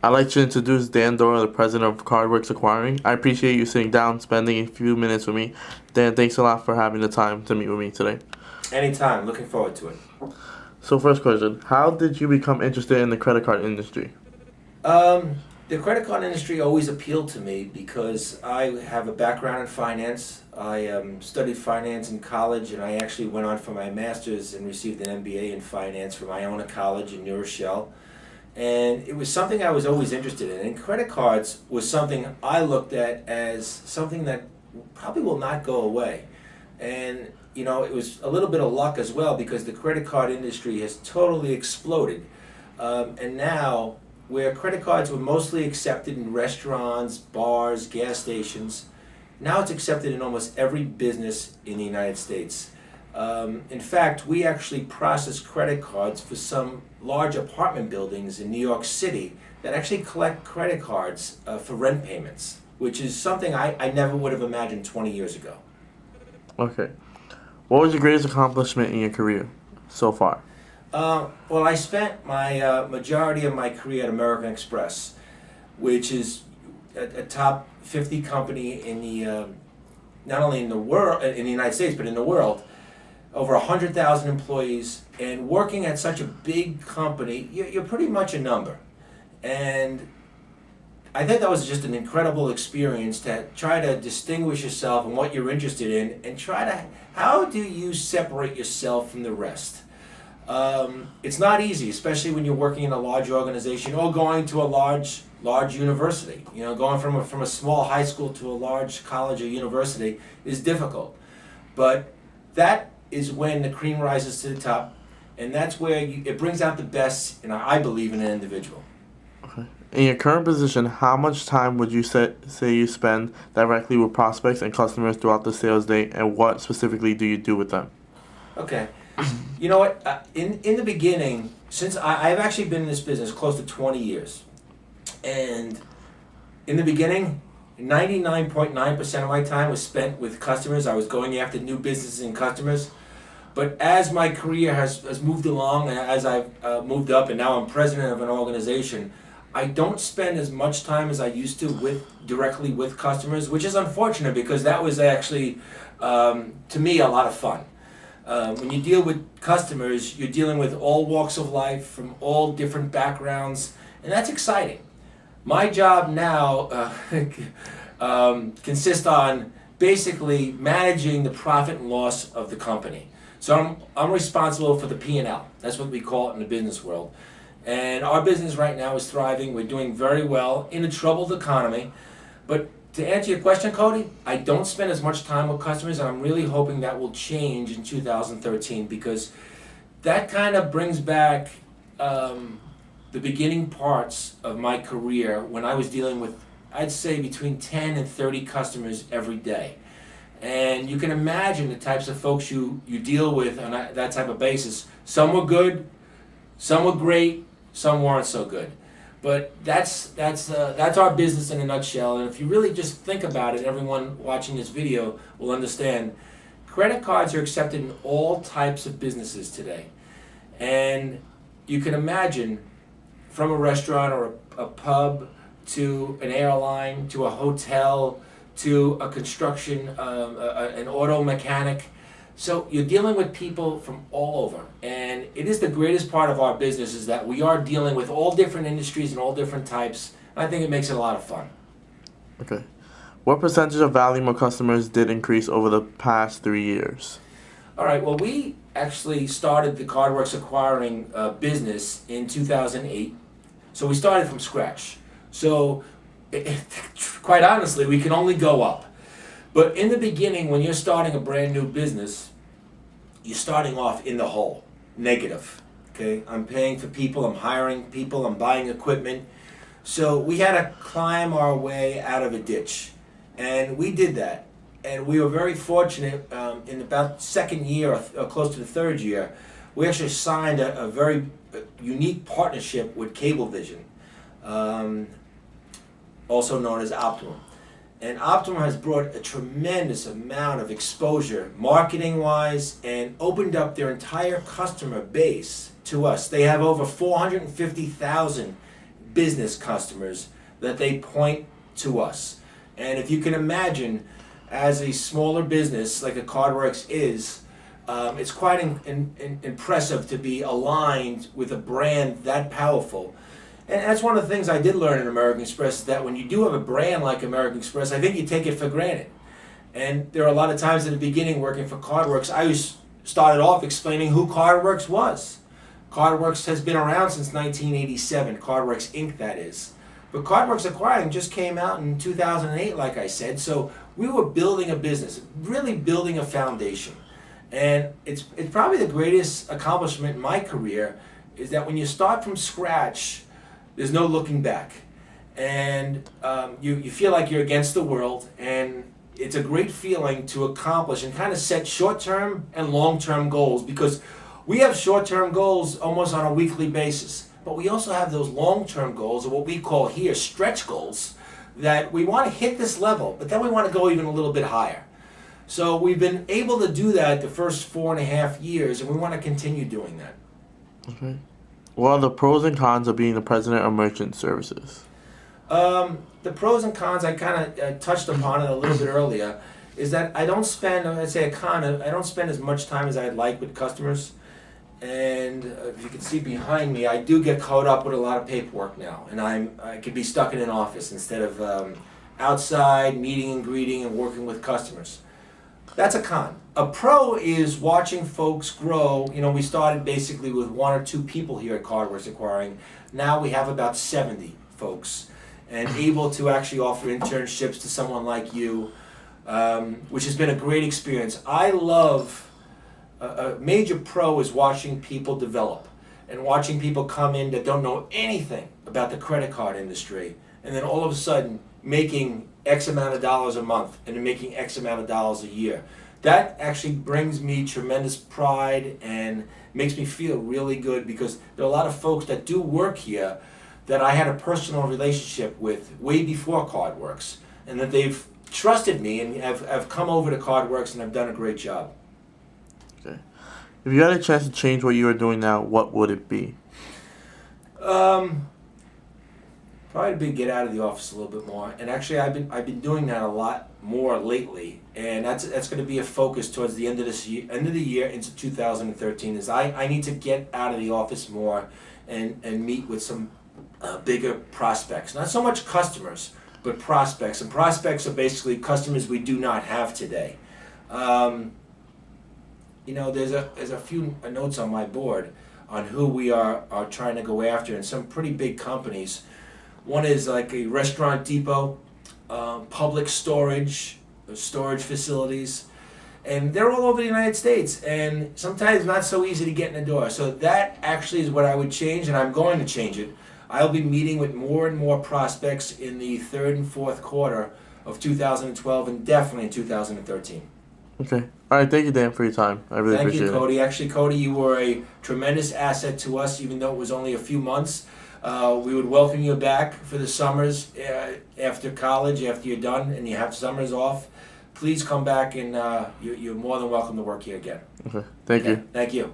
I'd like to introduce Dan Dora, the president of CardWorks Acquiring. I appreciate you sitting down, spending a few minutes with me. Dan, thanks a lot for having the time to meet with me today. Anytime. Looking forward to it. So first question, how did you become interested in the credit card industry? The credit card industry always appealed to me because I have a background in finance. I studied finance in college, and I actually went on for my master's and received an MBA in finance from Iona College in New Rochelle. And it was something I was always interested in. And credit cards was something I looked at as something that probably will not go away. And you know, it was a little bit of luck as well because the credit card industry has totally exploded. And now, where credit cards were mostly accepted in restaurants, bars, gas stations, now it's accepted in almost every business in the United States. In fact, we actually process credit cards for some large apartment buildings in New York City that actually collect credit cards for rent payments, which is something I never would have imagined 20 years ago. Okay. What was your greatest accomplishment in your career so far? Well, I spent my majority of my career at American Express, which is a top 50 company in the not only in the world, in the United States, but in the world. Over 100,000 employees, and working at such a big company, you're pretty much a number. And I think that was just an incredible experience to try to distinguish yourself in what you're interested in, and how do you separate yourself from the rest? It's not easy, especially when you're working in a large organization or going to a large university. You know, going from a small high school to a large college or university is difficult. But that is when the cream rises to the top, and that's where it brings out the best, I believe, in an individual. Okay. In your current position, how much time would you say you spend directly with prospects and customers throughout the sales day, and what specifically do you do with them? Okay. You know what? In the beginning, since I've actually been in this business close to 20 years, and in the beginning, 99.9% of my time was spent with customers. I was going after new businesses and customers. But as my career has moved along, and as I've moved up, and now I'm president of an organization, I don't spend as much time as I used to directly with customers, which is unfortunate because that was actually, to me, a lot of fun. When you deal with customers, you're dealing with all walks of life from all different backgrounds, and that's exciting. My job now consists on basically managing the profit and loss of the company. So I'm responsible for the P&L. That's what we call it in the business world. And our business right now is thriving. We're doing very well in a troubled economy. But to answer your question, Cody, I don't spend as much time with customers, and I'm really hoping that will change in 2013 because that kind of brings back the beginning parts of my career when I was dealing with, I'd say, between 10 and 30 customers every day. And you can imagine the types of folks you deal with on that type of basis. Some were good, some were great, some weren't so good. But that's our business in a nutshell. And if you really just think about it, everyone watching this video will understand. Credit cards are accepted in all types of businesses today. And you can imagine from a restaurant or a pub to an airline to a hotel to a construction, an auto mechanic. So you're dealing with people from all over. And it is the greatest part of our business is that we are dealing with all different industries and all different types. I think it makes it a lot of fun. Okay. What percentage of volume of customers did increase over the past 3 years? All right, well, we actually started the CardWorks Acquiring business in 2008. So we started from scratch. So quite honestly, we can only go up. But in the beginning, when you're starting a brand new business, you're starting off in the hole, negative. Okay, I'm paying for people, I'm hiring people, I'm buying equipment. So we had to climb our way out of a ditch. And we did that. And we were very fortunate in about second year or close to the third year, we actually signed a very unique partnership with Cablevision, also known as Optimum. And Optimum has brought a tremendous amount of exposure, marketing-wise, and opened up their entire customer base to us. They have over 450,000 business customers that they point to us. And if you can imagine, as a smaller business like a CardWorks is, it's quite impressive to be aligned with a brand that powerful. And that's one of the things I did learn in American Express, is that when you do have a brand like American Express, I think you take it for granted. And there are a lot of times in the beginning working for CardWorks, I started off explaining who CardWorks was. CardWorks has been around since 1987, CardWorks Inc. that is. But CardWorks Acquiring just came out in 2008, like I said, so we were building a business, really building a foundation. And it's probably the greatest accomplishment in my career, is that when you start from scratch, there's no looking back. And you feel like you're against the world, and it's a great feeling to accomplish and kind of set short-term and long-term goals, because we have short-term goals almost on a weekly basis, but we also have those long-term goals, or what we call here stretch goals, that we want to hit this level, but then we want to go even a little bit higher. So we've been able to do that the first 4.5 years, and we want to continue doing that. Okay. What are the pros and cons of being the president of Merchant Services? The pros and cons, I kind of touched upon it a little bit earlier, is that I don't spend, I'd say a con, I don't spend as much time as I'd like with customers. And if you can see behind me, I do get caught up with a lot of paperwork now, and I could be stuck in an office instead of outside meeting and greeting and working with customers. That's a con. A pro is watching folks grow. You know, we started basically with 1 or 2 people here at CardWorks Acquiring. Now we have about 70 folks, and able to actually offer internships to someone like you, which has been a great experience. I love, a major pro is watching people develop, and watching people come in that don't know anything about the credit card industry, and then all of a sudden making X amount of dollars a month and then making X amount of dollars a year. That actually brings me tremendous pride and makes me feel really good, because there are a lot of folks that do work here that I had a personal relationship with way before CardWorks, and that they've trusted me and have come over to CardWorks and have done a great job. Okay. If you had a chance to change what you are doing now, what would it be? Probably to get out of the office a little bit more, and actually I've been doing that a lot more lately, and that's going to be a focus towards the end of the year into 2013. Is I need to get out of the office more and meet with some bigger prospects, not so much customers, but prospects. And prospects are basically customers we do not have today. You know, there's a few notes on my board on who we are trying to go after, and some pretty big companies. One is like a restaurant depot, public storage facilities, and they're all over the United States, and sometimes not so easy to get in the door. So that actually is what I would change, and I'm going to change it. I'll be meeting with more and more prospects in the 3rd and 4th quarter of 2012, and definitely in 2013. Okay. All right. Thank you, Dan, for your time. I really appreciate it. Thank you, Cody. Actually, Cody, you were a tremendous asset to us, even though it was only a few months. We would welcome you back for the summers after college, after you're done and you have summers off. Please come back, and you're more than welcome to work here again. Okay. Thank you. Thank you.